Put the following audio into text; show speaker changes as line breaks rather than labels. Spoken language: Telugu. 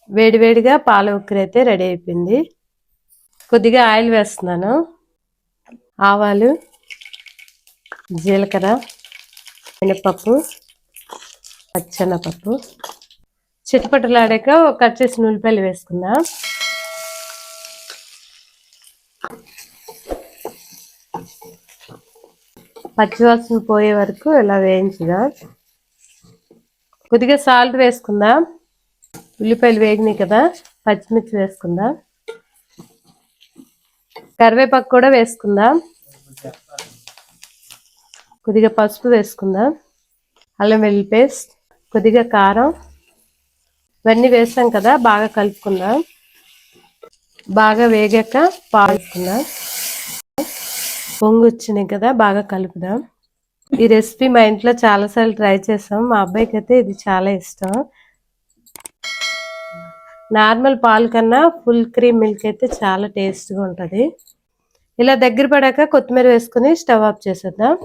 వేడివేడిగా పాల ఉక్కిరి అయితే రెడీ అయిపోయింది. కొద్దిగా ఆయిల్ వేస్తున్నాను. ఆవాలు, జీలకర్ర, మినపప్పు, పచ్చెనపప్పు చిటపటలాడాక కట్ చేసిన ఉల్లిపాయలు వేసుకుందాం. పచ్చివాసన పోయే వరకు ఇలా వేయించుదాం. కొద్దిగా సాల్ట్ వేసుకుందాం. ఉల్లిపాయలు వేగినాయి కదా, పచ్చిమిర్చి వేసుకుందాం. కరివేపాకు కూడా వేసుకుందాం. కొద్దిగా పసుపు వేసుకుందాం. అల్లం వెల్లుల్లి పేస్ట్, కొద్దిగా కారం, ఇవన్నీ వేసాం కదా, బాగా కలుపుకుందాం. బాగా వేగాక పాలు వేసుకుందాం. పొంగు వచ్చినాయి కదా, బాగా కలుపుదాం. ఈ రెసిపీ మా ఇంట్లో చాలాసార్లు ట్రై చేసాం. మా అబ్బాయికి అయితే ఇది చాలా ఇష్టం. నార్మల్ పాలు కన్నా ఫుల్ క్రీమ్ మిల్క్ అయితే చాలా టేస్ట్గా ఉంటుంది. ఇలా దగ్గర పడాక కొత్తిమీర వేసుకుని స్టవ్ ఆఫ్ చేసేద్దాం.